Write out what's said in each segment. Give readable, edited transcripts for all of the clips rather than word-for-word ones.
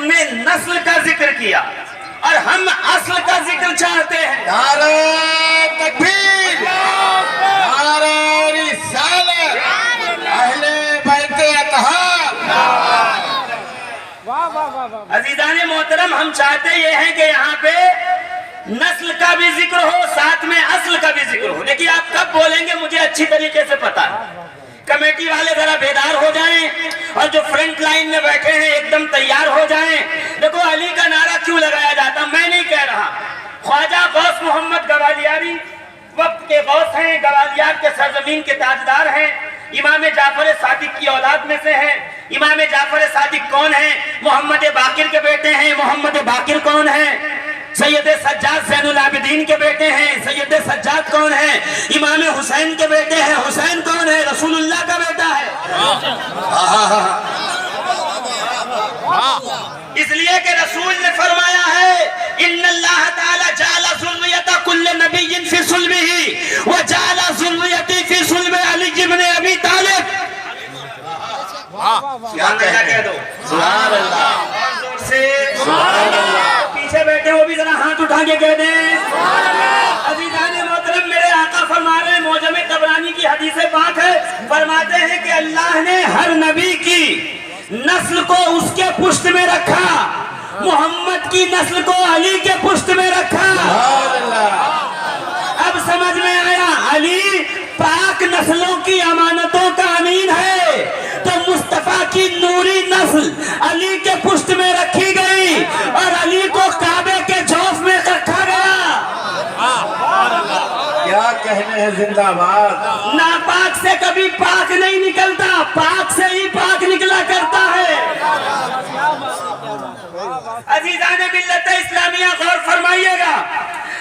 تم نے نسل کا ذکر کیا اور ہم اصل کا ذکر چاہتے ہیں. نعرہ تکبیر، نعرہ رسالت، اہل بیت اطہار. عزیزان محترم، ہم چاہتے یہ ہیں کہ یہاں پہ نسل کا بھی ذکر ہو، ساتھ میں اصل کا بھی ذکر ہو. دیکھیے آپ کب بولیں گے مجھے اچھی طریقے سے پتا ہے. کمیٹی والے ذرا بیدار ہو جائیں اور جو فرنٹ لائن میں بیٹھے ہیں ایک دم تیار ہو جائیں. دیکھو علی کا نعرہ کیوں لگایا جاتا، میں نہیں کہہ رہا. خواجہ غوث محمد گوالیاری وقت کے غوث ہیں، گوالیار کے سرزمین کے تاجدار ہیں، امام جعفر صادق کی اولاد میں سے ہیں. امام جعفر صادق کون ہیں؟ محمد باقر کے بیٹے ہیں. محمد باقر کون ہیں؟ سید سجاد زین العابدین کے بیٹے ہیں. سید سجاد کون ہیں؟ امام حسین کے بیٹے ہیں. حسین کون ہے؟ رسول اللہ کا بیٹا ہے. اس لیے کہ رسول نے فرمایا ہے ان اللہ تعالی جعل ذریۃ کل نبی فی صلبہ وجعل ذریتی فی صلب علی ابن ابی طالب. کہہ دو سبحان اللہ، سبحان اللہ. پیچھے بیٹھے وہ بھی ذرا ہاتھ اٹھا کے کہہ دیں عزیزان محترم. میرے آقا فرما رہے ہیں، معجم طبرانی کی حدیث پاک ہے، فرماتے ہیں کہ اللہ نے ہر نبی کی نسل کو اس کے پشت میں رکھا. محمد کی نسل کو علی کے پشت میں رکھا. اب سمجھ میں آیا، علی پاک نسلوں کی امانتوں کا امین ہے، تو مصطفیٰ کی نوری نسل علی کے پشت میں رکھی گئی اور علی کو کعبے کے جوف میں رکھا گیا. کیا کہنے ہیں، زندہ باد. ناپاک سے کبھی پاک نہیں نکلتا، پاک سے ہی پاک نکلا کرتا ہے. عزیزان ملت اسلامیہ غور فرمائیے گا،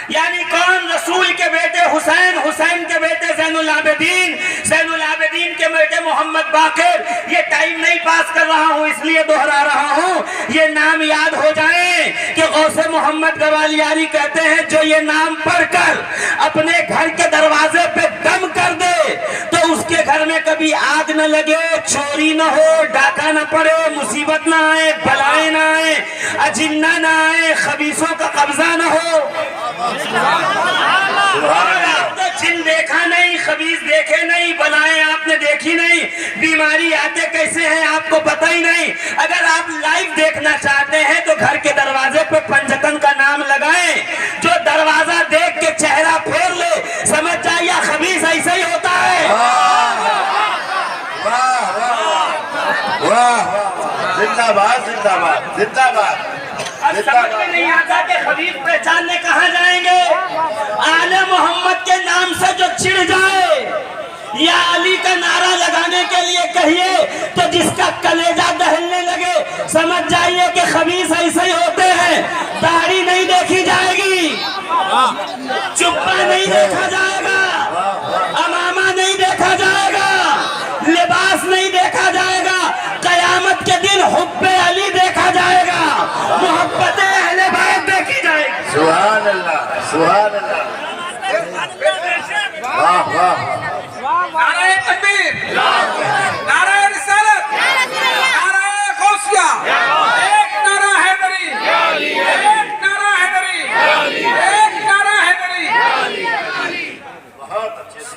یعنی کون؟ رسول کے بیٹے حسین، حسین کے بیٹے زین العابدین، زین العابدین کے بیٹے محمد باقر. یہ ٹائم نہیں پاس کر رہا ہوں، اس لیے دہرا رہا ہوں، یہ نام یاد ہو جائیں کہ غوث محمد گوالیاری کہتے ہیں جو یہ نام پڑھ کر اپنے گھر کے دروازے پہ دم کر دے تو اس کے گھر میں کبھی آگ نہ لگے، چوری نہ ہو، ڈاکہ نہ پڑے، مصیبت نہ آئے، بلائیں نہ آئے، اجنہ نہ آئے، خبیثوں کا قبضہ نہ ہو. آپ تو جن دیکھا نہیں، خبیث دیکھے نہیں، بلائیں آپ نے دیکھی نہیں، بیماری آتے کیسے ہیں آپ کو پتہ ہی نہیں. اگر آپ لائیو دیکھنا چاہتے ہیں تو گھر کے دروازے پہ پنجتن کا نام لگائیں، جو دروازہ دیکھ کے چہرہ پھیر لے سمجھ جائیے خبیث ایسے ہی ہوتا ہے. زندہ باد، زندہ باد، زندہ باد. اب سمجھ میں نہیں آتا کہ خبیث پہچاننے کہاں جائیں گے. آل محمد کے نام سے جو چڑ جائے یا علی کا نعرہ لگانے کے لیے کہیے تو جس کا کلیجہ دہلنے لگے سمجھ جائیے کہ خبیث ایسے ہی ہوتے ہیں. داڑھی نہیں دیکھی جائے گی، چپا نہیں دیکھا جائے گا، امامہ نہیں دیکھا جائے گا، لباس نہیں دیکھا جائے گا. قیامت کے دن حب علی دیکھا جائے گا، محبت اہل بیت دیکھی جائے گی. سبحان اللہ، سبحان اللہ. واہ واہ. نعرہ تکبیر، نعرہ رسالت، نعرہ غوثیہ، ایک نعرہ حیدری، ایک نعرہ حیدری، ایک نعرہ حیدری.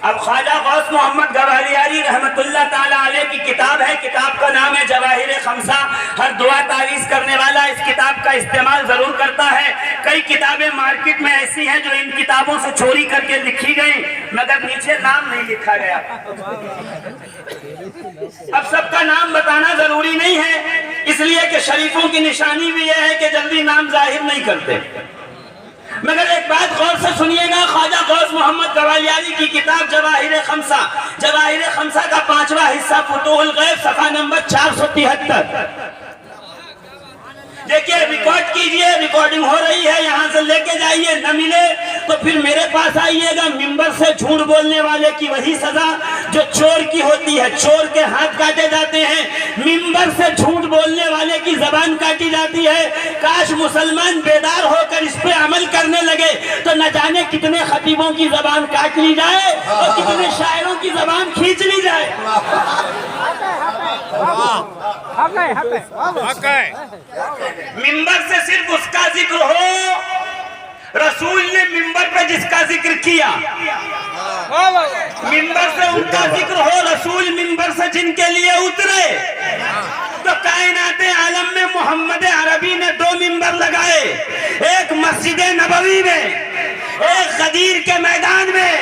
اب خواجہ غوث محمد گوالیاری رحمت اللہ تعالیٰ علیہ کی کتاب ہے، کتاب کا نام ہے جواہر خمسہ. ہر دعا تعویذ کرنے والا اس کتاب کا استعمال ضرور کرتا ہے. کئی کتابیں مارکیٹ میں ایسی ہیں جو ان کتابوں سے چوری کر کے لکھی گئیں مگر نیچے نام نہیں لکھا گیا. اب سب کا نام بتانا ضروری نہیں ہے، اس لیے کہ شریفوں کی نشانی بھی یہ ہے کہ جلدی نام ظاہر نہیں کرتے. مگر ایک بات غور سے سنیے گا، خواجہ غوث محمد گوالیاری کی کتاب جواہر خمسہ، جواہر خمسہ کا 5واں حصہ فتوح الغیب، صفحہ نمبر 473. دیکھیے ریکارڈ کیجئے، ریکارڈنگ ہو رہی ہے، یہاں سے لے کے جائیے. نہ ملے تو پھر میرے پاس آئیے گا. ممبر سے جھوٹ بولنے والے کی وہی سزا جو چور کی ہوتی ہے، چور کے ہاتھ کاٹے جاتے ہیں، منبر سے جھوٹ بولنے والے کی زبان کاٹی جاتی ہے۔ کاش مسلمان بیدار ہو کر اس پہ عمل کرنے لگے تو نہ جانے کتنے خطیبوں کی زبان کاٹ لی جائے اور کتنے شاعروں کی زبان کھینچ لی جائے۔ منبر سے صرف اس کا ذکر ہو، رسول نے منبر پہ جس کا ذکر کیا، منبر سے ان کا ذکر ہو، رسول منبر سے جن کے لیے اترے، تو کائنات عالم میں محمد عربی نے 2 منبر لگائے، ایک مسجد نبوی میں، ایک غدیر کے میدان میں۔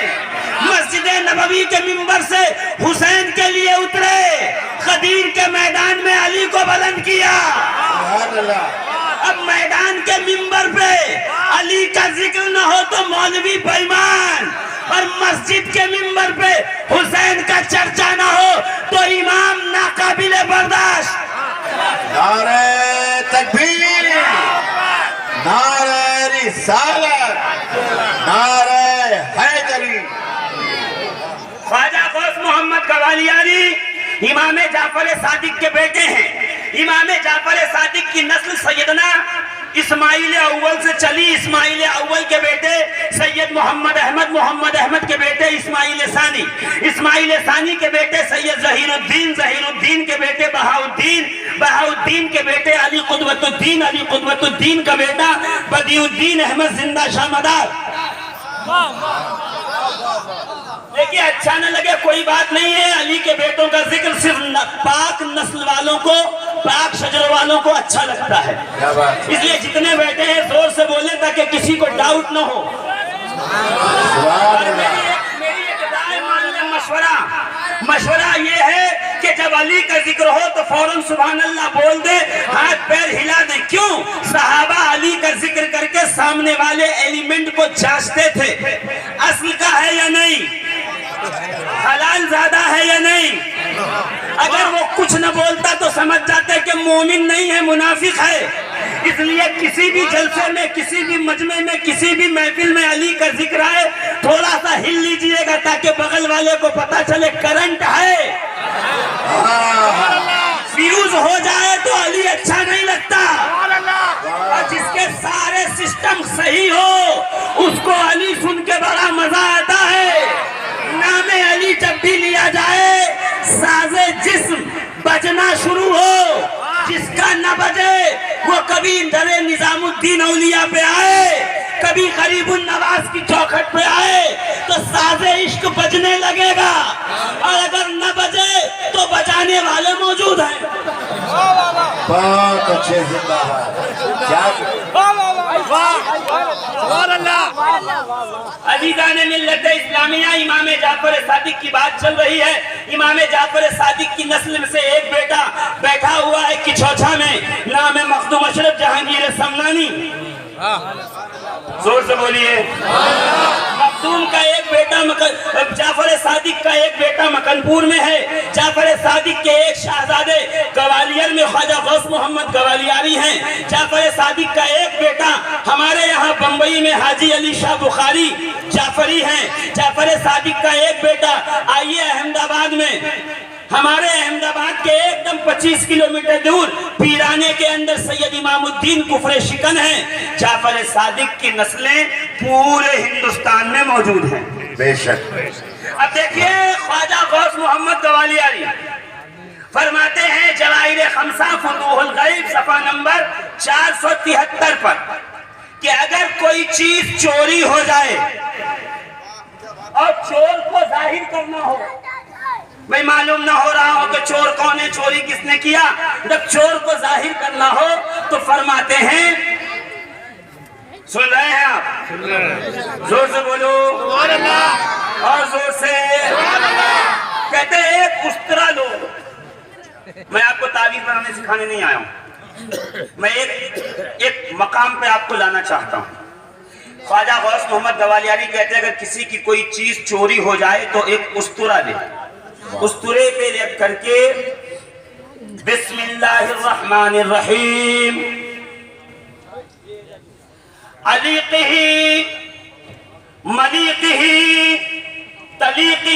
مسجد نبوی کے منبر سے حسین کے لیے اترے، غدیر کے میدان میں علی کو بلند کیا۔ اب میدان کے منبر پہ علی کا ذکر نہ ہو تو مولوی بے ایمان، اور مسجد کے منبر پہ حسین کا چرچا نہ ہو تو امام ناقابل برداشت۔ نعرہ تکبیر، نعرہ رسالت، نعرہ حیدری۔ خواجہ غوث محمد گوالیاری امام جعفر صادق کے بیٹے ہیں۔ امام جعفر صادق کی نسل سیدنا اسماعیل اول سے چلی۔ اسماعیل اول کے بیٹے سید محمد احمد، محمد احمد کے بیٹے اسماعیل ثانی، اسماعیل ثانی کے بیٹے سید ظہیر الدین، ظہیر الدین کے بیٹے بہاؤالدین، بہاؤالدین کے بیٹے علی قدوت الدین، علی قدوت الدین کا بیٹا بدیع الدین احمد زندہ شاہ مدار۔ دیکھیے اچھا نہ لگے کوئی بات نہیں ہے، علی کے بیٹوں کا ذکر صرف پاک نسل والوں کو، پاک شجر والوں کو اچھا لگتا ہے، اس لیے جتنے بیٹے ہیں زور سے بولیں تاکہ کسی کو ڈاؤٹ نہ ہو۔ میری ایک رائے مان لیں، مشورہ یہ ہے کہ جب علی کا ذکر ہو تو فوراً سبحان اللہ بول دے، ہاتھ پیر ہلا دیں۔ کیوں؟ صحابہ علی کا ذکر کر کے سامنے والے ایلیمنٹ کو جانچتے تھے، اصل کا ہے یا نہیں، حلال زیادہ ہے یا نہیں۔ اگر وہ کچھ نہ بولتا تو سمجھ جاتے کہ مومن نہیں ہے، منافق ہے۔ اس لیے کسی بھی جلسے میں، کسی بھی مجمع میں، کسی بھی محفل میں علی کا ذکر آئے تھوڑا سا ہل لیجئے گا تاکہ بغل والے کو پتا چلے کرنٹ ہے۔ فیوز ہو جائے تو علی اچھا نہیں لگتا، اور جس کے سارے سسٹم صحیح ہو اس کو علی سن کے بڑا مزہ آتا ہے۔ نام علی جب بھی لیا جائے ساز جسم بجنا شروع ہو، جس کا نہ بجے وہ کبھی در نظام الدین اولیاء پہ آئے، کبھی غریب النواز کی چوکھٹ پہ آئے تو ساز عشق بجنے لگے گا، اور اگر نہ بجے تو بجانے والے موجود ہیں۔ بہت اچھے، زندہ عزیزان ملت اسلامیہ، امام جعفر صادق کی بات چل رہی ہے۔ امام جعفر صادق کی نسل میں سے ایک بیٹا بیٹھا ہوا ہے کچھوچھا میں، نام ہے مخدوم اشرف جہانگیر سمنانی۔ زور سے بولیے۔ مخدوم کا ایک بیٹا جعفر صادق کا ایک بیٹا مکنپور میں ہے۔ جعفر صادق کے ایک شہزادے گوالیار میں خواجہ غوث محمد گوالیاری ہیں۔ جعفر صادق کا ایک بیٹا ہمارے یہاں بمبئی میں حاجی علی شاہ بخاری جعفری ہیں۔ جعفر صادق کا ایک بیٹا آئیے احمد آباد میں، ہمارے احمد آباد کے ایک دم 25 کلومیٹر دور پیرانے کے اندر سید امام الدین کفر شکن ہیں۔ جعفر صادق کی نسلیں پورے ہندوستان میں موجود ہیں۔ بے شک۔ اب دیکھیے خواجہ غوث محمد گوالیاری فرماتے ہیں جواہر خمسہ فتوح الغیب صفحہ نمبر 473 پر کہ اگر کوئی چیز چوری ہو جائے اور چور کو ظاہر کرنا ہو، بھئی معلوم نہ ہو رہا ہو کہ چور کون ہے، چوری کس نے کیا، جب چور کو ظاہر کرنا ہو تو فرماتے ہیں، سن رہے ہیں آپ؟ زور سے بولو اور زور سے۔ کہتے ہیں ایک استرا لو، میں آپ کو تعبیر بنانے سکھانے نہیں آیا ہوں، میں ایک مقام پہ آپ کو لانا چاہتا ہوں۔ خواجہ غوث محمد گوالیاری کہتے ہیں اگر کسی کی کوئی چیز چوری ہو جائے تو ایک استرا لے، استرے پہ لکھ کر کے بسم اللہ الرحمن الرحیم علیقہ ملیقہ تلیقہ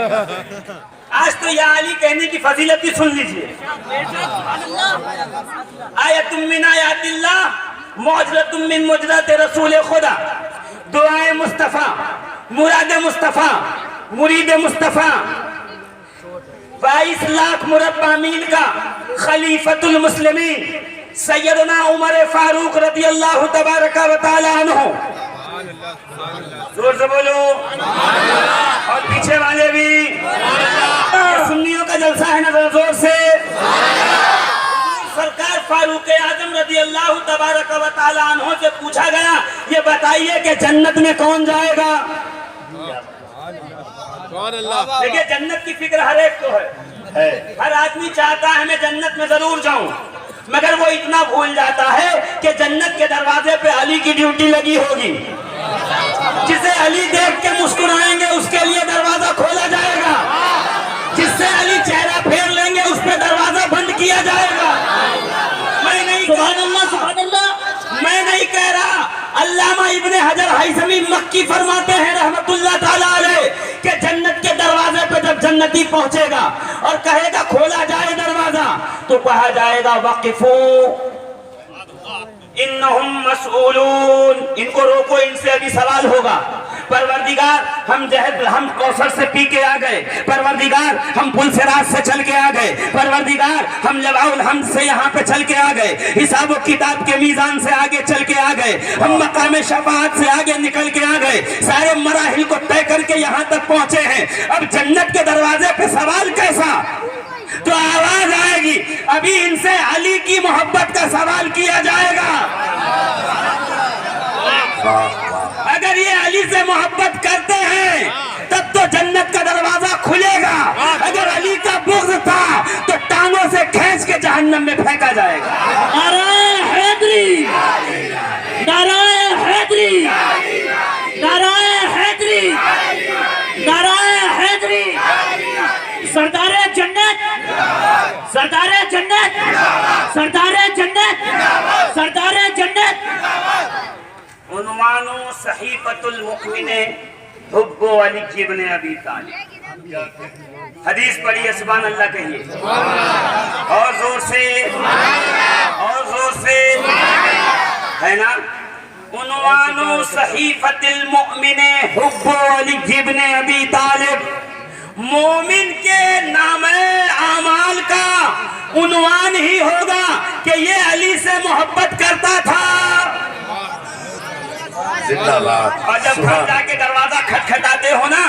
آج تو یا علی کہنے کی فضیلت بھی سن لیجئے. آیت من آیات اللہ معجزۃ من معجزات رسول خدا. دعائے مصطفیٰ، مراد مصطفیٰ، مرید مصطفیٰ، 22 لاکھ مربع میل کا خلیفۃ المسلمین سیدنا عمر فاروق رضی اللہ تبارک و تعالی عنہ. زور سے بولو اور پیچھے والے بھی. سنیوں کا جلسہ ہے نا، زور سے. سرکار فاروق اعظم رضی اللہ تبارک و تعالی عنہ سے پوچھا گیا یہ بتائیے کہ جنت میں کون جائے گا. دیکھیں جنت کی فکر ہر ایک کو ہے. ہر آدمی چاہتا ہے میں جنت میں ضرور جاؤں، مگر وہ اتنا بھول جاتا ہے کہ جنت کے دروازے پہ علی کی ڈیوٹی لگی ہوگی. جسے علی دیکھ کے مسکرائیں گے اس کے لیے دروازہ کھولا جائے گا، جس سے علی چہرہ پھیر لیں گے اس پہ دروازہ بند کیا جائے گا. سبحان اللہ میں نہیں کہہ رہا. علامہ ابن حجر ہیثمی مکی فرماتے ہیں رحمت اللہ تعالی علیہ کہ جنت کے دروازے پہ جب جنتی پہنچے گا اور کہے گا کھولا جائے دروازہ تو کہا جائے گا وقفو انہم مسئولون، ان کو روکو، ان سے ابھی سوال ہوگا. پروردگار ہم کوثر سے پی کے آ گئے، پروردگار ہم پل صراط سے چل کے آ گئے، پروردگار ہم لواء الحمد سے یہاں پہ چل کے آ گئے، حساب و کتاب کے میزان سے آگے چل کے آ گئے، ہم مقام شفاعت سے آگے نکل کے آ گئے، سارے مراحل کو طے کر کے یہاں تک پہنچے ہیں. اب جنت کے دروازے پہ سوال کیسا؟ تو آواز آئے گی ابھی ان سے علی کی محبت کا سوال کیا جائے گا. اگر یہ علی سے محبت کرتے ہیں تب تو جنت کا دروازہ کھلے گا. اگر علی کا بغض تھا تو ٹانگوں سے کھینچ کے جہنم میں پھینکا جائے گا. نعرہ حیدری، نعرہ حیدری، نعرہ حیدری، نعرہ حیدری. سردار جنت، سردار جنت، سردار جنت، سردار جنت. عنوان صحیفۃ المؤمن حب علی ابن ابی طالب. حدیث پڑھی ہے، سبحان اللہ کہیے اور زور سے، اور زور سے، ہے نا. عنوان صحیفۃ المؤمن حب علی ابن ابی طالب. مومن کے نام اعمال کا عنوان ہی ہوگا کہ یہ علی سے محبت کرتا تھا. اور جب گھر جا کے دروازہ کھٹکھٹاتے ہو نا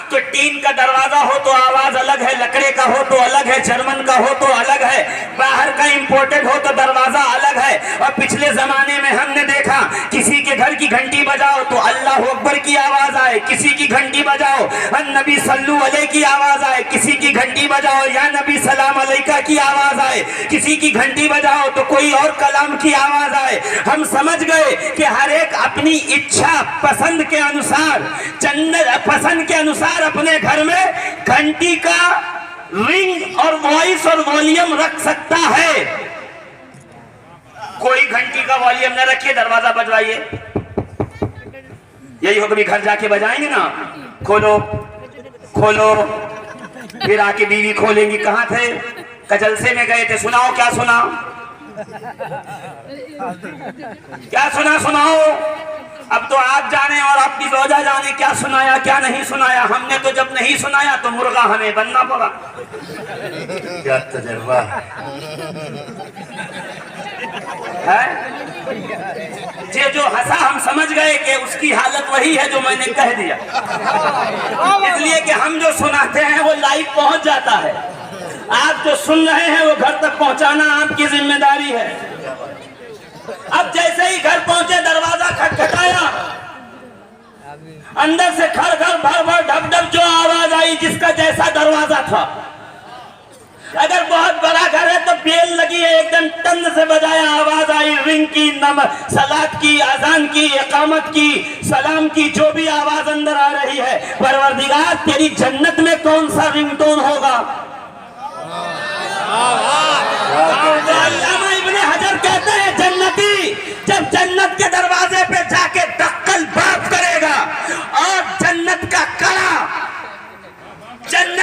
تو ٹین کا دروازہ ہو تو آواز الگ ہے، لکڑے کا ہو تو الگ ہے، جرمن کا ہو تو الگ ہے، باہر کا امپورٹڈ ہو تو دروازہ الگ ہے. اور پچھلے زمانے میں ہم نے دیکھا کسی کے گھر کی گھنٹی بجاؤ تو اللہ اکبر کی آواز آئے، کسی کی گھنٹی بجاؤ النبی صلو علیہ کی آواز آئے، کسی کی گھنٹی بجاؤ یا نبی سلام علیکہ کی آواز آئے، کسی کی گھنٹی بجاؤ تو کوئی اور کلام کی آواز آئے. ہم سمجھ گئے کہ ہر ایک اپنی اچھا پسند کے انوسار، پسند کے انوسار اپنے گھر میں گھنٹی کا رنگ اور وائس اور والیوم رکھ سکتا ہے. کوئی گھنٹی کا والیوم نہ رکھیے، دروازہ بجوائیے. یہی ہو کبھی گھر جا کے بجائیں گے نا، کھولو کھولو، پھر آ کے بیوی کھولیں گی کہاں تھے، جلسے میں گئے تھے، سناؤ کیا سنا، کیا سنا سناؤ. اب تو آپ جانے اور آپ کی زوجہ جانے کیا سنایا کیا نہیں سنایا. ہم نے تو جب نہیں سنایا تو مرغا ہمیں بننا پڑا. کیا تجربہ ہے جو ہنسا ہم سمجھ گئے کہ اس کی حالت وہی ہے جو میں نے کہہ دیا، اس لیے کہ ہم جو سناتے ہیں وہ لائیو پہنچ جاتا ہے. آپ جو سن رہے ہیں وہ گھر تک پہنچانا آپ کی ذمہ داری ہے. اب جیسے ہی گھر پہنچے دروازہ کھٹکھٹایا، اندر سے کھڑ کھڑ بھر بھر ڈھب ڈھب جو آواز آئی جس کا جیسا دروازہ تھا. اگر بہت بڑا گھر ہے تو بیل لگی ہے، ایک دم تند سے بجایا، آواز آئی رنگ کی، صلاۃ کی، اذان کی، اقامت کی، سلام کی، جو بھی آواز اندر آ رہی ہے. پروردگار تیری جنت میں کون سا رنگ ٹون ہوگا؟ علامہ ابن حجر کہتے ہیں جنتی جب جنت کے دروازے پہ جا کے دقل باب کرے گا اور جنت کا کڑا، جنت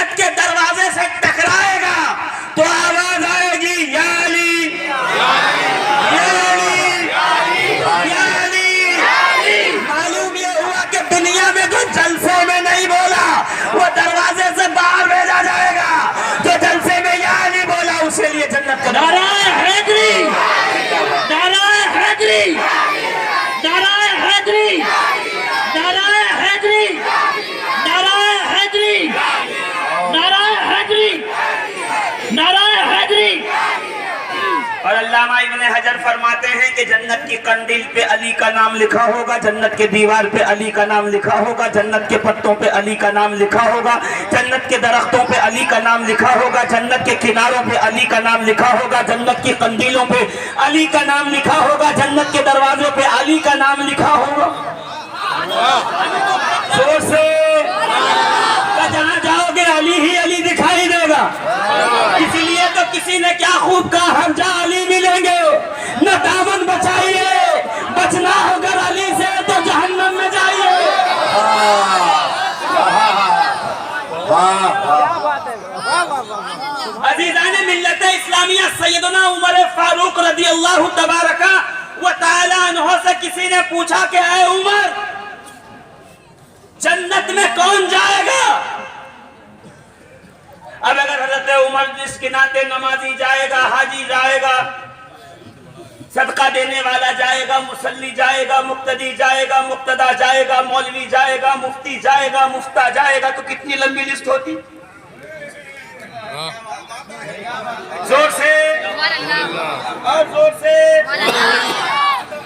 علامہ ابن حجر فرماتے ہیں کہ جنت کی قندیل پہ علی کا نام لکھا ہوگا، جنت کے دیوار پہ علی کا نام لکھا ہوگا، جنت کے پتوں پہ علی کا نام لکھا ہوگا، جنت کے درختوں پہ علی کا نام لکھا ہوگا، جنت کے کناروں پہ علی کا نام لکھا ہوگا، جنت کی قندیلوں پہ علی کا نام لکھا ہوگا، جنت کے دروازوں پہ علی کا نام لکھا ہوگا۔ زور سے جہاں جاؤ گے علی ہی علی دکھائی دے گا۔ اسی لیے تو کسی نے کیا خوب کہا، ہم جہاں علی ملیں گے نہ دامن بچائیے، بچنا ہوگا علی سے تو جہنم میں جائیے۔ عزیزان ملت اسلامیہ، سیدنا عمر فاروق رضی اللہ تبارک و تعالی عنہ سے کسی نے پوچھا کہ اے عمر، جنت میں کون جائے گا؟ اب اگر حضرت عمر جس کے ناطے نمازی جائے گا، حاجی جائے گا، صدقہ دینے والا جائے گا، مصلی جائے گا، مقتدی جائے گا، مقتدا جائے گا، مولوی جائے گا، مفتی جائے گا، مفتہ جائے گا، تو کتنی لمبی لسٹ ہوتی؟ زور سے اور زور سے۔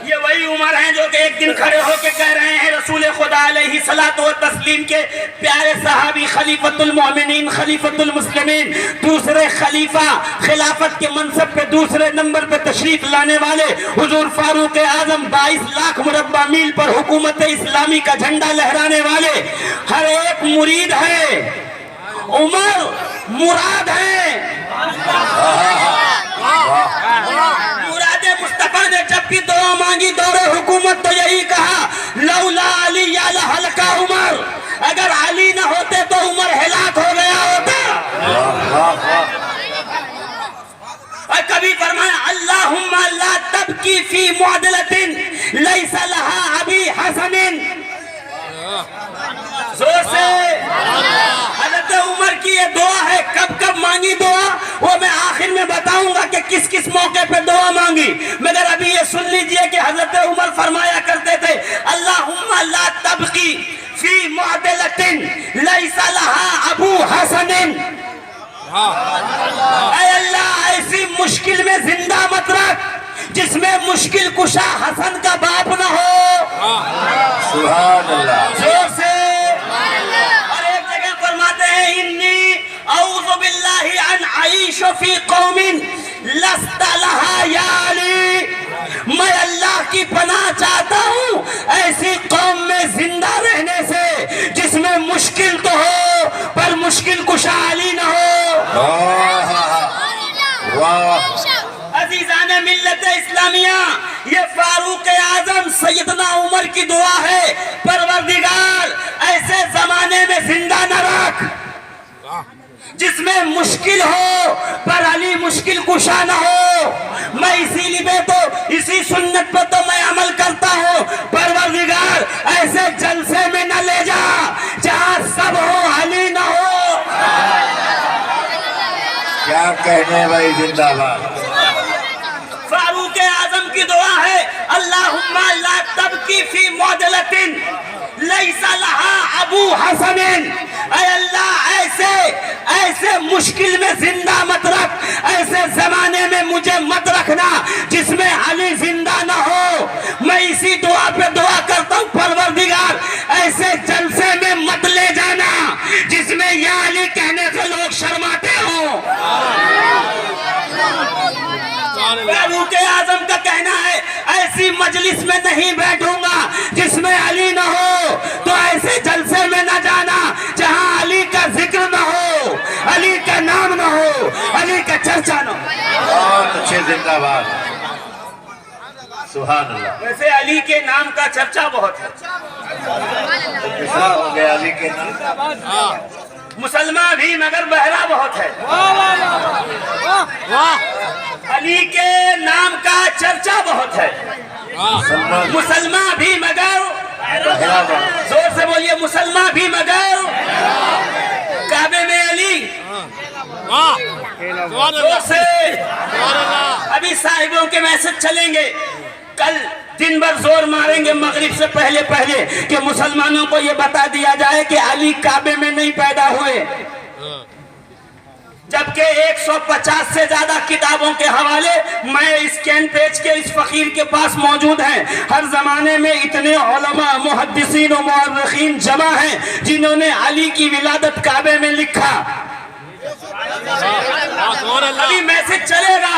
یہ وہی عمر ہیں جو کہ ایک دن کھڑے ہو کے کہہ رہے ہیں رسول خدا علیہ الصلوۃ والتسلیم کے پیارے صحابی، خلیفۃ المؤمنین، خلیفۃ المسلمین، دوسرے خلیفہ، خلافت کے منصب پہ دوسرے نمبر پہ تشریف لانے والے حضور فاروق اعظم، 22 لاکھ مربع میل پر حکومت اسلامی کا جھنڈا لہرانے والے، ہر ایک مرید ہے، عمر مراد ہے۔ مراد مصطفیٰ نے جب بھی دعا مانگی دور حکومت تو یہی کہا، لولا علی یا لہلک عمر، اگر علی نہ ہوتے تو عمر ہلاک ہو گیا ہوتا۔ اور کبھی فرمایا، اللہم لا تبکی فی معدلۃ لیس لہا ابی حسن۔ زور سے حضرت عمر کی یہ دعا ہے، کب کب مانگی دعا وہ میں آخر میں بتاؤں گا کہ کس کس موقع پہ دعا مانگی، مگر ابھی یہ سن لیجئے کہ حضرت عمر فرمایا کرتے تھے، اللہم لا تبقی فی معدلۃ لیس لہا ابو حسن۔ اے اللہ، ایسی مشکل میں زندہ مت رکھ جس میں مشکل کشا حسن کا باپ نہ ہو۔ سبحان اللہ۔ زور سے۔ اور ایک جگہ فرماتے ہیں، انی اعوذ باللہ ان اعیش فی قوم لست لہا یا علی، میں اللہ کی پناہ چاہتا ہوں ایسی قوم میں زندہ رہنے سے جس میں مشکل تو ہو پر مشکل کشا علی نہ ہو۔ واہ۔ عزیزان ملت اسلامیہ، یہ فاروق اعظم سیدنا عمر کی دعا ہے، پروردگار ایسے زمانے میں زندہ نہ رکھ جس میں مشکل ہو پر علی مشکل کشا نہ ہو۔ میں اسی لیے تو اسی سنت پر تو میں عمل کرتا ہوں، پروردگار ایسے جلسے میں نہ لے جا جہاں سب ہو علی نہ ہو۔ کیا کہنے بھائی، زندہ باد۔ فاروق اعظم کی دعا ہے، اللہم لا تبکی فی معدلۃ لیس لہا ابو حسن۔ اے اللہ، ایسے مشکل میں زندہ مت رکھ، ایسے زمانے میں مجھے مت رکھنا جس میں علی زندہ نہ ہو۔ میں اسی دعا پہ دعا کرتا ہوں، پروردگار ایسے جلسے میں مت لے جانا جس میں یا علی کہنے سے لوگ شرماتے ہوں۔ فاروق اعظم کا کہنا ہے، ایسی مجلس میں نہیں بیٹھوں گا جس میں علی نہ ہو، تو ایسے جلسے میں نہ جانا جہاں علی کا ذکر نہ ہو، علی کا نام نہ ہو، علی کا چرچا نہ ہو۔ بہت اچھے، زندہ باد۔ سبحان اللہ۔ ویسے علی کے نام کا چرچا بہت ہے، کیسا ہو گیا علی کے نام؟ مسلمان بھی مگر بہرا بہت ہے۔ علی کے نام کا چرچا بہت ہے، مسلمان بھی مگر بہرا بہت۔ زور سے بولیے، مسلمان بھی مگر کعبے میں علی۔ زور سے۔ ابھی صاحبوں کے میسج چلیں گے، کل دن بھر زور ماریں گے مغرب سے پہلے کہ مسلمانوں کو یہ بتا دیا جائے کہ علی کعبے میں نہیں پیدا ہوئے، جبکہ 150 سے زیادہ کتابوں کے حوالے میں اسکین پیج کے اس فقیر کے پاس موجود ہیں. ہر زمانے میں اتنے علماء محدثین و مورخین جمع ہیں جنہوں نے علی کی ولادت کعبے میں لکھا. ابھی میسج چلے گا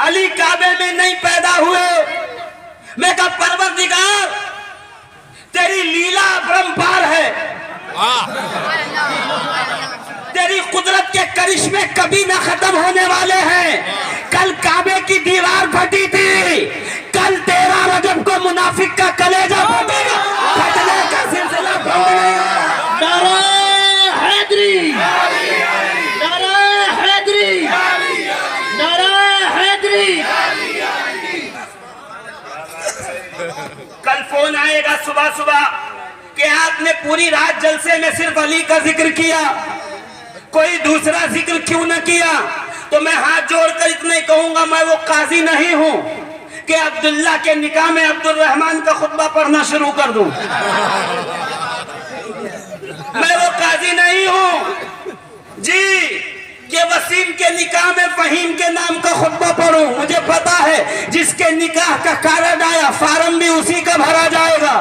علی کعبے میں نہیں پیدا ہوئے. میں کہا پروردگار تیری لیلا اپرمپار ہے, تیری قدرت کے کرشمے کبھی نہ ختم ہونے والے ہیں. کل کعبے کی دیوار پھٹی تھی, کل 13 رجب کو منافق کا کلیجہ پھٹے گا, پھٹنے کا سلسلہ بند نہیں ہوگا. نعرہ حیدری, نعرہ حیدری, نعرہ حیدری. کل فون آئے گا صبح صبح کہ آپ نے پوری رات جلسے میں صرف علی کا ذکر کیا, کوئی دوسرا ذکر کیوں نہ کیا؟ تو میں ہاتھ جوڑ کر اتنا ہی کہوں گا, میں وہ قاضی نہیں ہوں کہ عبداللہ کے نکاح میں عبد الرحمن کا خطبہ پڑھنا شروع کر دوں. میں وہ قاضی نہیں ہوں جی کہ وسیم کے نکاح میں فہیم کے نام کا خطبہ پڑھوں. مجھے پتا ہے جس کے نکاح کا کارڈ آیا فارم بھی اسی کا بھرا جائے گا,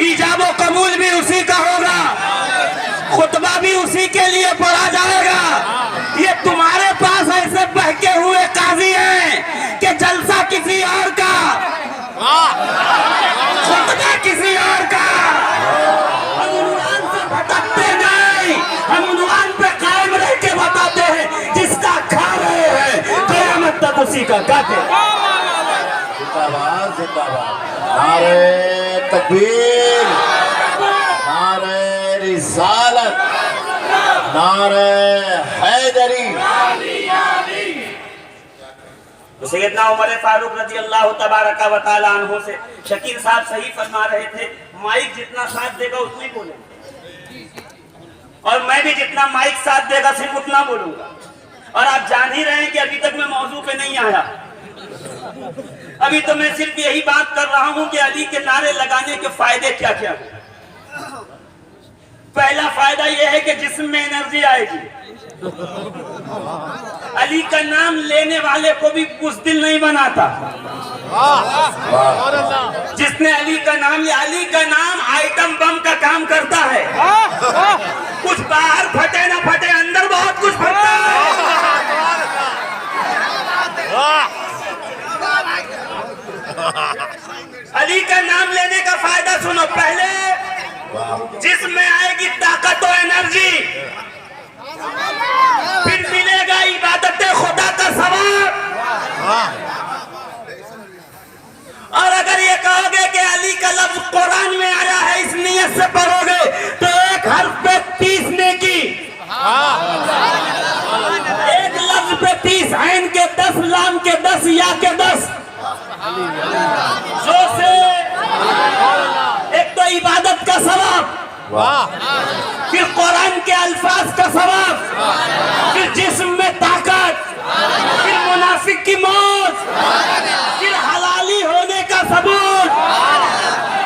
ایجاب و قبول بھی اسی کا ہوگا, خطبہ بھی اسی کے لیے پڑھا جائے گا. یہ تمہارے پاس ایسے بہکے ہوئے قاضی ہیں کہ جلسہ کسی اور کا, خطبہ کسی اور کا. ہم عنوان سے بھٹکتے نہیں, ہم عنوان پہ قائم رہ کے بتاتے ہیں جس کا کھا رہے ہیں قیامت تک اسی کا کاٹے. زندہ باد, زندہ باد. نعرہ تکبیر, نعرہ رسالت, نعرہ حیدری. تو سیدنا عمر فاروق رضی اللہ تبارک و تعالی عنہ سے شکیل صاحب صحیح فرما رہے تھے, مائک جتنا ساتھ دے گا اتنا ہی بولیں, اور میں بھی جتنا مائک ساتھ دے گا صرف اتنا بولوں گا. اور آپ جان ہی رہے ہیں کہ ابھی تک میں موضوع پہ نہیں آیا, ابھی تو میں صرف یہی بات کر رہا ہوں کہ علی کے نعرے لگانے کے فائدے کیا کیا ہیں. پہلا فائدہ یہ ہے کہ جسم میں انرجی آئے گی. علی کا نام لینے والے کو بھی بزدل نہیں بناتا. جس نے علی کا نام لیا, علی کا نام آئٹم بم کا کام کرتا ہے. کچھ باہر پھٹے نہ پھٹے, اندر بہت کچھ پھٹتا ہے. علی کا نام لینے کا فائدہ سنو. پہلے جسم میں آئے گی طاقت و انرجی, پھر ملے گا عبادت خدا کا ثواب. اور اگر یہ کہو گے کہ علی کا لفظ قرآن میں آیا ہے اس نیت سے پڑھو گے تو ایک حرف پہ 30 نیکی, ایک لفظ پہ 30, عین کے 10, لام کے 10, یا کے 10. جو سے ایک تو عبادت کا ثواب, پھر قرآن کے الفاظ کا ثواب, پھر جسم میں طاقت, پھر منافق کی موت, پھر حلالی ہونے کا ثبوت,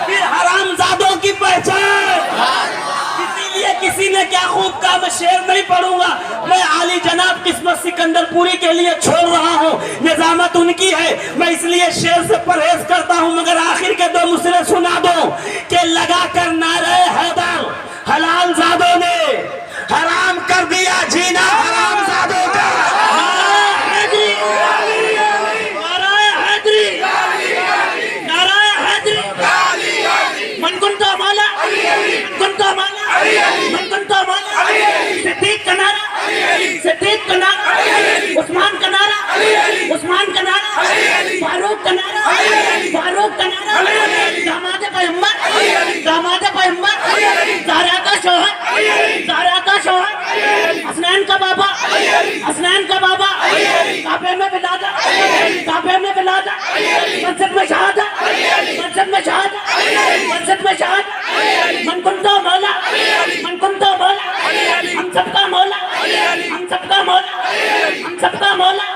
پھر حرام زادوں کی پہچان. اسی لیے کسی نے کیا خوب کہا, میں شعر نہیں پڑھوں گا, میں عالی جناب قسمت سکندر پوری کے لیے چھوڑ رہا ہوں, نظامت ان کی ہے, میں اس لیے شعر سے پرہیز کرتا ہوں. مگر آخر کے 2 مصرے سنا دو کہ لگا کر نعرہ حیدر حلال زادوں نے حرام کر دیا جینا حرام زادوں کا. نعرہ حیدری, نعرہ حیدری, نعرہ حیدری. من کنت مولا, من کنت مولا, من کنت مولا. صدیق کا نعرہ, صدیق کا نعرہ, عثمان کا نعرہ, عثمان کا نعرہ, فاروق کا نعرہ, فاروق کا نعرہ. داماد پیغمبر, داماد پیغمبر, زہرا کا شوہر, زہرا کا شوہر, حسنین کا بابا, حسنین کا بابا, کعبے میں ولادت, کعبے میں ولادت, مسجد میں شہادت, مسجد میں شہادت, مسجد میں شہادت. من کنت مولا, من کنت مولا, ہم سب کا مولا, ہم سب کا مولا, ہم سب کا مولا.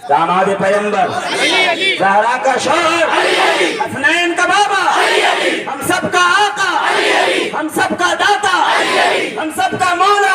داماد پیغمبر, زہرا کا شوہر, حسنین کا بابا, ہم سب کا آقا, ہم سب کا داتا, ہم سب کا مولا.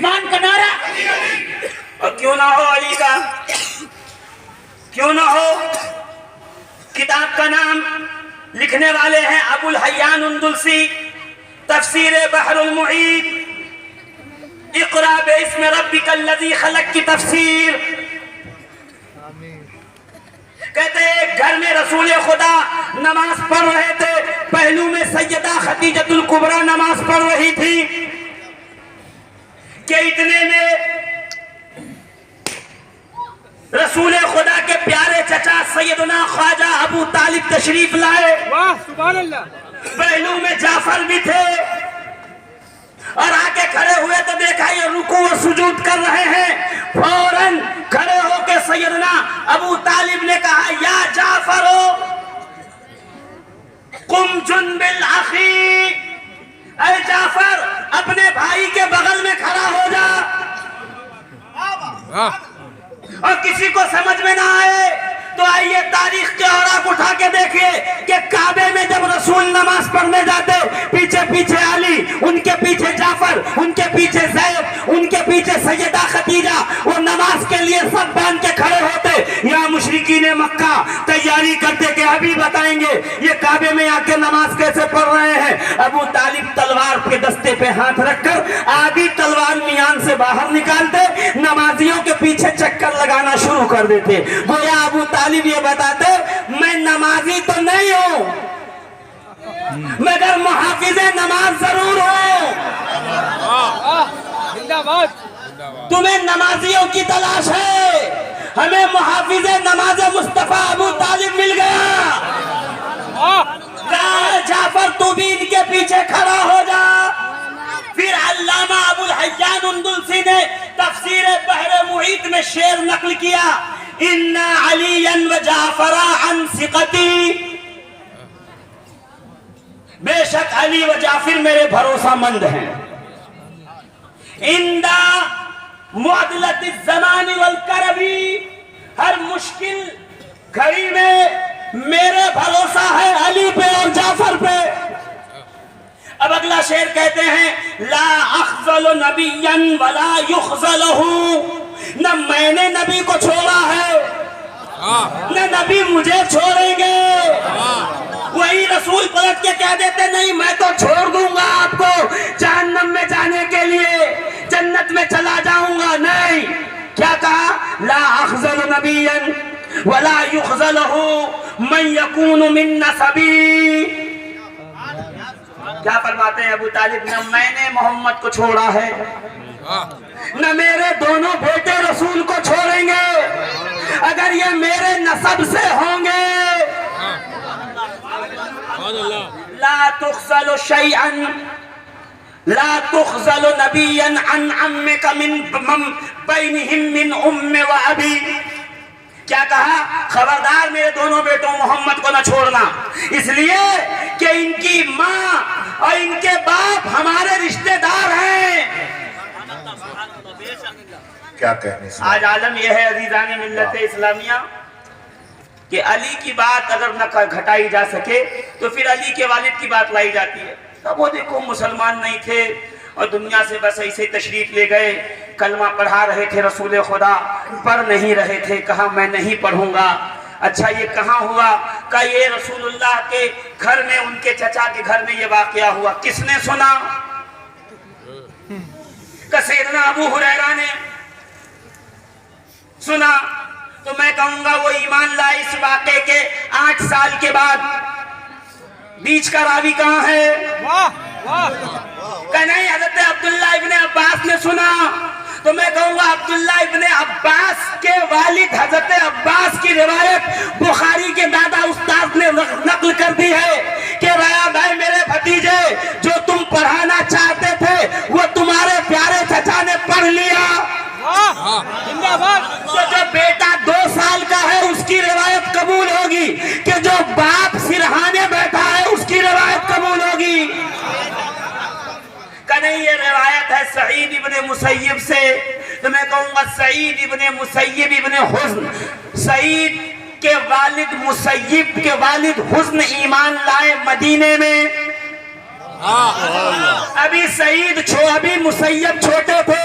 عثمان کا نعرہ, اور کیوں نہ ہو علی کا, کیوں نہ ہو. کتاب کا نام لکھنے والے ہیں ابو الحیان اندلسی, تفسیر بحر المحیط, اقرا باسم ربک الذی خلق کی تفسیر. کہتے ہیں ایک گھر میں رسول خدا نماز پڑھ رہے تھے, پہلو میں سیدہ خدیجۃ الکبریٰ نماز پڑھ رہی تھی کہ اتنے میں رسول خدا کے پیارے چچا سیدنا خواجہ ابو طالب تشریف لائے. واہ سبحان اللہ. پہلو میں جعفر بھی تھے, اور آ کے کھڑے ہوئے تو دیکھا یہ رکوع و سجود کر رہے ہیں. فوراً کھڑے ہو کے سیدنا ابو طالب نے کہا یا جعفر قم جنب الاخی, اے جعفر اپنے بھائی کے بغل میں کھڑا ہو جا. اور کسی کو سمجھ میں نہ آئے تو آئیے تاریخ کے اوراق اٹھا کے دیکھیے کہ کعبے میں جب رسول نماز پڑھنے جاتے, پیچھے پیچھے علی, ان کے پیچھے جعفر, ان کے پیچھے زید, ان کے پیچھے سیدہ خدیجہ, وہ نماز کے لیے سب باندھ کے کھڑے ہوتے. یا مشرکین مکہ تیاری کرتے کہ ابھی بتائیں گے یہ کعبے میں آ کے نماز کیسے پڑھ رہے ہیں. ابو طالب تلوار کے دستے پہ ہاتھ رکھ کر آدھی تلوار میان سے باہر نکالتے, نمازیوں کے پیچھے چکر لگانا شروع کر دیتے. گویا ابو طالب یہ بتاتے میں نمازی تو نہیں ہوں مگر محافظ نماز ضرور ہوں. زندہ باد. تمہیں نمازیوں کی تلاش ہے, ہمیں محافظ نماز مصطفیٰ ابو طالب مل گیا. جعفر تو بھی ان کے پیچھے کھڑا ہو جا. پھر علامہ ابو الحیان اندلسی نے تفسیر بحر محیط میں شعر نقل کیا, ان علیا و جعفر عن ثقتی, بے شک علی و جعفر میرے بھروسہ مند ہیں. عند معضلۃ الزمان والکرب, ہر مشکل گھڑی میں میرے بھروسہ ہے علی پہ اور جعفر پہ. اب اگلا شعر کہتے ہیں لا اخذل نبیا ولا یخذلہ, نہ میں نے نبی کو چھوڑا ہے نہ نبی مجھے چھوڑیں گے. وہی رسول پلٹ کے کہہ دیتے نہیں میں تو چھوڑ دوں گا آپ کو جہنم میں جانے کے لیے, جنت میں چلا جاؤں گا. نہیں, کیا کہا لا اخذل نبیا ولا یخذلہ من یکون من نسبی. کیا فرماتے ہیں ابو طالب, نہ میں نے محمد کو چھوڑا ہے نہ میرے دونوں بیٹے رسول کو چھوڑیں گے. اگر یہ میرے نسب سے ہوں گے لا تخزل شیئا لا تخزل نبیا عن عمک من بینہم من ام و ابی. کیا کہا خبردار میرے دونوں بیٹوں محمد کو نہ چھوڑنا, اس لیے کہ ان کی ماں اور ان کے باپ ہمارے رشتہ دار ہیں. کیا کہنے سے آج عالم یہ ہے عزیزان ملت اسلامیہ کہ علی کی بات اگر نہ گھٹائی جا سکے تو پھر علی کے والد کی بات لائی جاتی ہے. اب وہ دیکھو مسلمان نہیں تھے اور دنیا سے بس ایسے تشریف لے گئے, کلمہ پڑھا رہے تھے رسول خدا, پڑھ نہیں رہے تھے, کہا میں نہیں پڑھوں گا. اچھا یہ کہاں ہوا, کہ یہ رسول اللہ کے گھر میں, ان کے چچا کے گھر میں یہ واقعہ ہوا. کس نے سنا؟ کہ سیدنا ابو ہریرہ نے سنا. تو میں کہوں گا وہ ایمان لائے اس واقعے کے 8 سال کے بعد. بیچ کا راوی کہاں ہے؟ کہ نہیں حضرت عبداللہ ابن عباس نے سنا. تو میں کہوں گا عبداللہ ابن عباس کے والد حضرت عباس کی روایت بخاری کے دادا استاد نے نقل کر دی ہے کہ ریا بھائی میرے بھتیجے جو تم پڑھانا چاہتے تھے وہ تمہارے پیارے چچا نے پڑھ لیا. تو جو بیٹا 2 سال کا ہے اس کی روایت قبول ہوگی, کہ جو باپ سرہانے بیٹھا ہے اس کی روایت قبول ہوگی. کہ نہیں یہ روایت ہے سعید ابن مسیب سے. تو میں کہوں گا سعید ابن مسیب ابن حزن, سعید کے والد مسیب کے والد حزن ایمان لائے مدینے میں. ابھی مسیب چھوٹے تھے,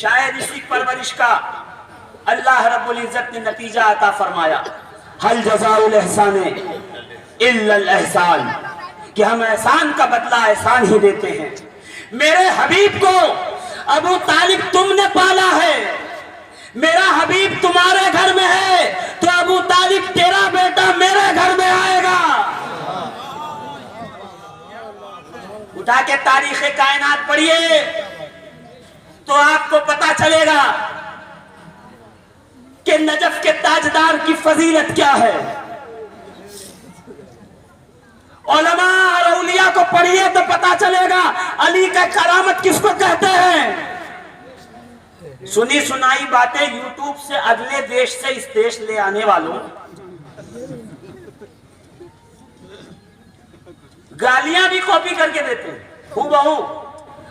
شاید اسی پرورش کا اللہ رب العزت نے نتیجہ عطا فرمایا. حل جزاء الاحسان الا الاحسان, کہ ہم احسان کا بدلہ احسان ہی دیتے ہیں. میرے حبیب کو ابو طالب تم نے پالا ہے, میرا حبیب تمہارے گھر میں ہے, تو ابو طالب تیرا بیٹا میرے گھر میں آئے گا. اٹھا کے تاریخ کائنات پڑھیے تو آپ کو پتا چلے گا کہ نجف کے تاجدار کی فضیلت کیا ہے. علماء اور اولیاء کو پڑھیے تو پتا چلے گا علی کا کرامت کس کو کہتے ہیں. سنی سنائی باتیں یوٹیوب سے اگلے دیش سے اس دیش لے آنے والوں, گالیاں بھی کاپی کر کے دیتے ہیں ہو بہو.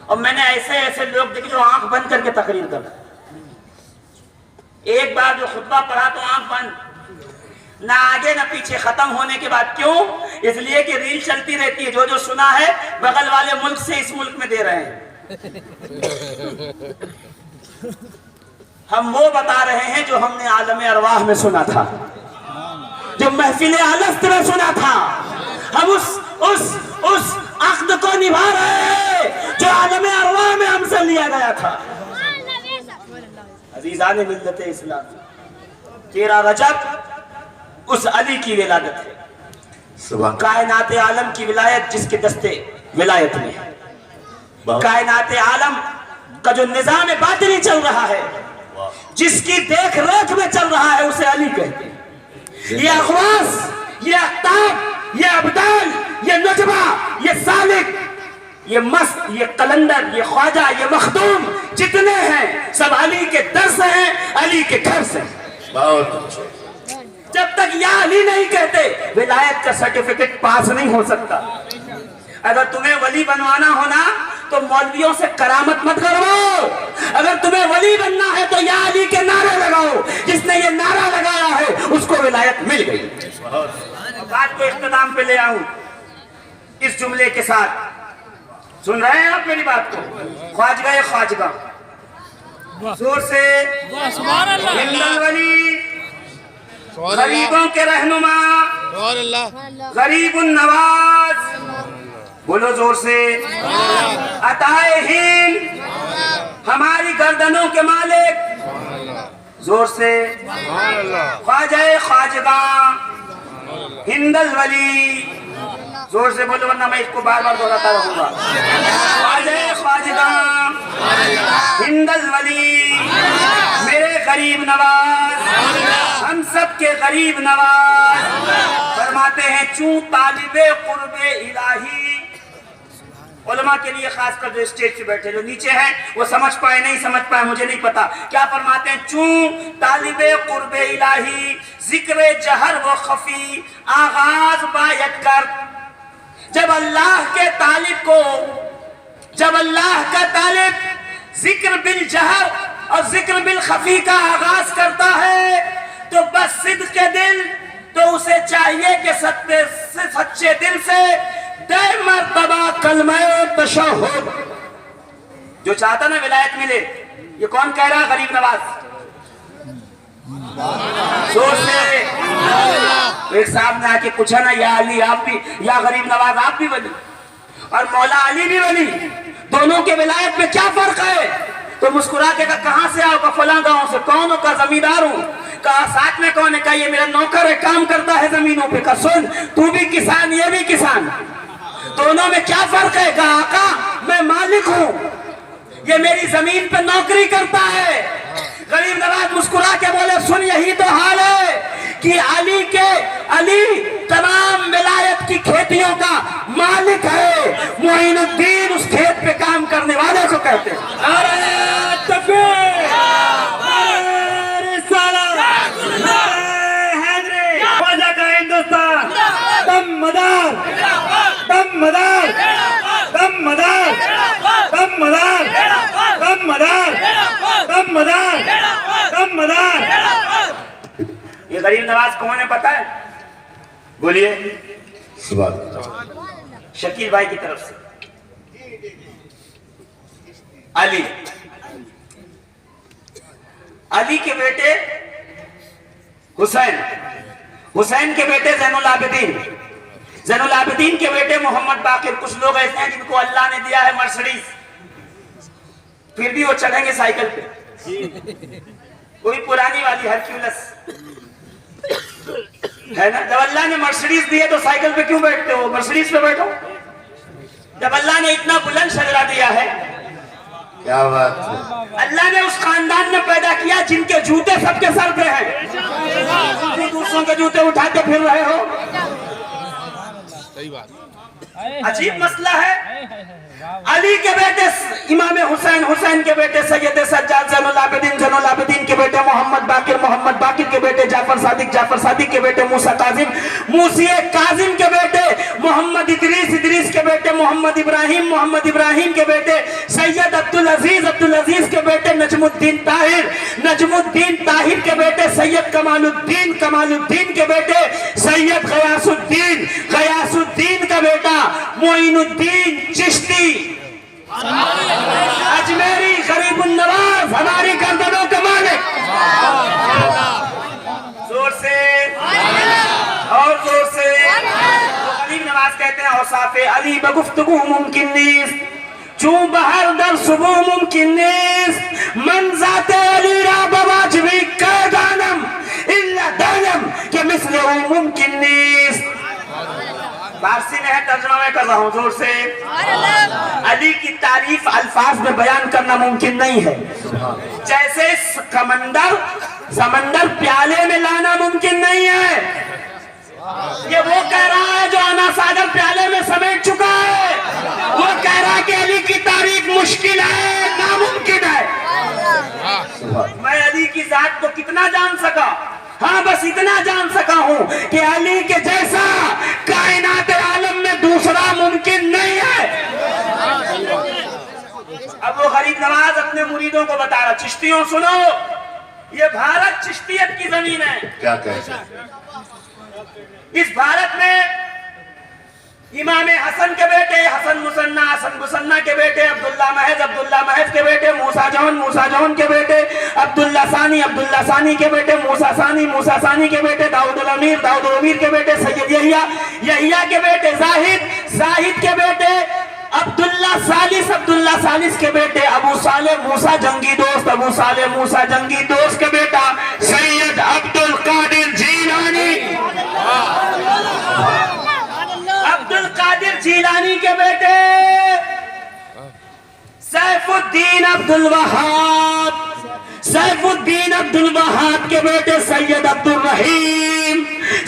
اور میں نے ایسے لوگ دیکھے جو آنکھ بند کر کے تقریر کر رہے. ایک بار جو خطبہ پڑھا تو آنکھ بند, نہ آگے نہ پیچھے, ختم ہونے کے بعد. کیوں؟ اس لیے کہ ریل چلتی رہتی ہے, جو سنا ہے بغل والے ملک سے اس ملک میں دے رہے ہیں. ہم وہ بتا رہے ہیں جو ہم نے عالم ارواح میں سنا تھا, جو محفل الست میں سنا تھا. ہم اس عقد کو نبھا رہے ہیں جو عالم ارواح میں ہم سے لیا گیا تھا. عزیزان ملت اسلام, 13 رجب اس علی کی ولادت ہے. کائنات عالم کی ولایت جس کے دستے ولایت میں ہے. کائنات عالم کا جو نظام باطنی چل رہا ہے, جس کی دیکھ ریکھ میں چل رہا ہے, اسے علی کہتے ہیں. یہ اخواص, یہ اقطاب, یہ ابدال, یہ نجبہ, یہ سالک, یہ مست, یہ قلندر, یہ خواجہ, یہ مخدوم, جتنے ہیں سب علی کے در سے ہیں, علی کے گھر سے. جب تک یا علی نہیں کہتے ولایت کا سرٹیفکیٹ پاس نہیں ہو سکتا. اگر تمہیں ولی بنوانا ہونا تو مولویوں سے کرامت مت کرواؤ. اگر تمہیں ولی بننا ہے تو یا علی کے نعرے لگاؤ. جس نے یہ نعرہ لگایا ہے اس کو ولایت مل گئی. بات کو اختتام پہ لے آؤں اس جملے کے ساتھ. سن رہے ہیں آپ میری بات کو؟ خواجگاہ خواجگاہ, زور سے ہند الولی, غریبوں کے رہنما, غریب النواز, بولو زور سے, عطائے ہند, ہماری گردنوں کے مالک, زور سے, خواجہ خواجگاں, ہند الولی, زور سے بولو ورنہ میں اس کو بار بار دہراتا رہوں گا. خواجہ خواجگاں, ہند الولی, میرے غریب نواز, ہم سب کے غریب نواز. فرماتے ہیں چوں طالب قرب الہی. علماء کے لیے خاص کر جو اسٹیج پہ بیٹھے, جو نیچے ہیں وہ سمجھ پائے نہیں سمجھ پائے مجھے نہیں پتا. کیا فرماتے ہیں؟ چوں طالب قرب الہی, ذکر جہر و خفی آغاز باید کر. جب اللہ کے طالب کو, جب اللہ کا طالب ذکر بالجہر اور ذکر بالخفی کا آغاز کرتا ہے تو بس صدق کے دل, تو اسے چاہیے کہ سچے دل سے دے مرتبہ کلمہ تشہد. جو چاہتا نا ولایت ملے, یہ کون کہہ رہا؟ غریب نواز. زور سے. ایک صاحب نے آ کے پوچھا نا, یا علی آپ بھی, یا غریب نواز آپ بھی ولی, اور مولا علی بھی ولی, دونوں کے ولایت میں کیا فرق ہے؟ تو مسکرا کے کہا کہاں سے آؤ؟ کا فلاں گاؤں سے. کون ہو؟ کا زمیندار ہوں. کہا ساتھ میں کون ہے؟ کہا یہ میرا نوکر ہے, کام کرتا ہے زمینوں پہ. کہا سن, تو بھی کسان یہ بھی کسان, دونوں میں کیا فرق ہے؟ کہا آقا میں مالک ہوں, یہ میری زمین پہ نوکری کرتا ہے. غریب نواز مسکرا کے بولے سن, یہی تو حال ہے کہ علی تمام ولایت کی کھیتیوں کا مالک ہے. معین الدین اس کھیت پہ کام کرنے والے کو کہتے ہیں. نعرہ تکبیر, نعرہ رسالت, نعرہ حیدری. خواجہ کا ہندوستان دم مدار, دم مدار, دم مدار, دم مدار, دم مدار, دم مدار, دم مدار. یہ غریب نواز کون ہے پتا ہے؟ بولیے. شکیل بھائی کی طرف سے علی. علی کے بیٹے حسین، حسین کے بیٹے زین العابدین، زین العابدین کے بیٹے محمد باقر. کچھ لوگ ایسے ہیں جن کو اللہ نے دیا ہے مرسڈیز، پھر بھی وہ چڑھیں گے سائیکل پہ. کوئی پرانی والی ہرکیولس ہے نا. جب اللہ نے مرسڈیز دی ہے تو سائیکل پہ کیوں بیٹھتے ہو؟ مرسڈیز پہ بیٹھو. جب اللہ نے اتنا بلند شجرہ دیا ہے، کیا بات ہے. اللہ نے اس خاندان میں پیدا کیا جن کے جوتے سب کے سر پہ ہیں. تم دوسروں کے جوتے اٹھاتے پھر رہے ہو. عجیب مسئلہ ہے. علی کے بیٹے امام حسین، حسین کے بیٹے سید سجاد زین العابدین، زین العابدین کے بیٹے محمد باقر، محمد باقر کے بیٹے جعفر صادق، جعفر صادق کے بیٹے موسیٰ کاظم، موسیٰ کاظم کے بیٹے محمد ادریس، ادریس کے بیٹے محمد ابراہیم، محمد ابراہیم کے بیٹے سید عبدالعزیز، عبدالعزیز کے بیٹے نجم الدین طاہر، نجم الدین طاہر کے بیٹے سید کمال الدین، کمال الدین کے بیٹے سید غیاث الدین، غیاث الدین کا بیٹا معین الدین چشتی اجمیری غریب النواز، ہماری گردنوں کے مالک. زور سے اور زور سے. غریب نواز کہتے ہیں اوصاف علی بگفتگو ممکن نیست، چون بہر در صبح ممکن نیست، من ذات علی را بواجبی کہ دانم الا دانم کہ مثل او ممکن نیست. فارسی میں ہے، ترجمہ میں کر رہا ہوں زور سے. علی کی تعریف الفاظ میں بیان کرنا ممکن نہیں ہے. جیسے سمندر پیالے میں لانا ممکن نہیں ہے. یہ وہ کہہ رہا ہے جو آنا ساگر پیالے میں سمیٹ چکا ہے. وہ کہہ رہا ہے کہ علی کی تعریف مشکل ہے، ناممکن ہے. میں علی کی ذات کو کتنا جان سکا؟ ہاں بس اتنا جان سکا ہوں کہ علی کے جیسا کائنات عالم میں دوسرا ممکن نہیں ہے. اب وہ غریب نواز اپنے مریدوں کو بتا رہا، چشتیوں سنو، یہ بھارت چشتیت کی زمین ہے. کیا کہتے ہیں؟ اس بھارت میں امام حسن کے بیٹے حسن مصنع، حسن مصنع کے بیٹے عبداللہ محض، عبداللہ محض کے بیٹے موسیٰ جون، موسیٰ جون کے بیٹے عبداللہ ثانی، عبداللہ ثانی کے بیٹے موسیٰ ثانی، موسیٰ ثانی کے بیٹے داؤد الامیر، داؤد الامیر کے بیٹے سید یحییٰ، یحییٰ کے بیٹے زاہد، زاہد کے بیٹے عبداللہ ثالث، عبداللہ ثالث کے بیٹے ابو صالح موسیٰ جنگی دوست، ابو صالح موسیٰ جنگی دوست کے بیٹا سید عبدالقادر جیلانی، عبدالقادر جیلانی کے بیٹے سیف الدین عبدالوہاب، سیف الدین عبدالوہاب کے بیٹے سید عبدالرحیم،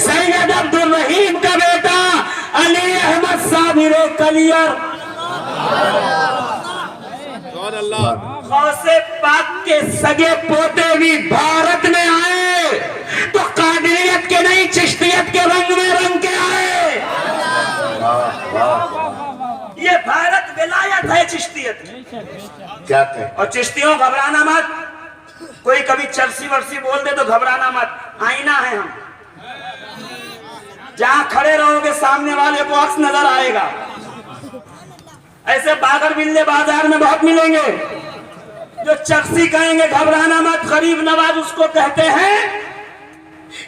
سید عبدالرحیم کا بیٹا علی احمد صابر کلیر. غوث پاک کے سگے پوتے بھی بھارت میں آئے تو قادریت کے نہیں چشتیت کے رنگ میں رنگ کے آئے. یہ بھارت ولایت ہے چشتیت. کیا کہ اور چشتیوں گھبرانا مت، کوئی کبھی چرسی ورسی بول دے تو گھبرانا مت. آئینہ ہے ہم، جہاں کھڑے رہو گے سامنے والے کو عکس نظر آئے گا. ایسے باگر بلے بازار میں بہت ملیں گے جو چرسی کہیں گے گھبرانا مت. غریب نواز اس کو کہتے ہیں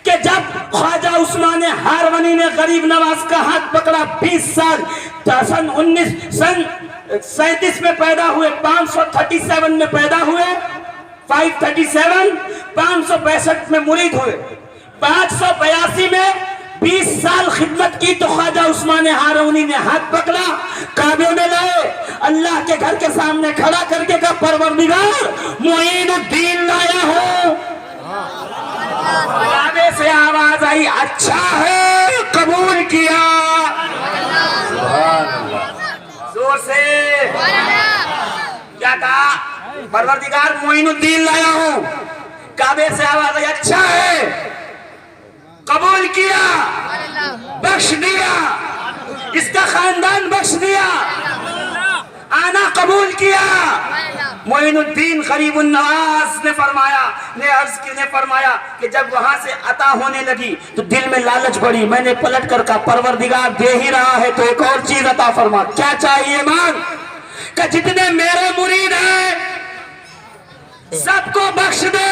کہ جب خواجہ عثمان ہارونی نے غریب نواز کا ہاتھ پکڑا 20 سال سن 1937 میں پیدا ہوئے، 537 میں پیدا ہوئے، 537 565 میں مرید ہوئے، 582 میں 20 سال خدمت کی تو خواجہ عثمان ہارونی نے ہاتھ پکڑا، کعبے میں لائے، اللہ کے گھر کے سامنے کھڑا کر کے کہا پروردگار معین الدین لایا ہوں. کعبے سے آواز آئی اچھا ہے قبول کیا. زور سے کیا کہا؟ پروردگار معین الدین لایا ہوں. کعبے سے آواز آئی اچھا ہے قبول کیا، بخش دیا، اس کا خاندان بخش دیا، آنا قبول کیا. معین الدین غریب النواز نے فرمایا کہ جب وہاں سے عطا ہونے لگی تو دل میں لالچ بڑھی. میں نے پلٹ کر کہا پروردگار دے ہی رہا ہے تو ایک اور چیز عطا فرما. کیا چاہیے مانگ؟ کہ جتنے میرے مرید ہیں سب کو بخش دے.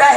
10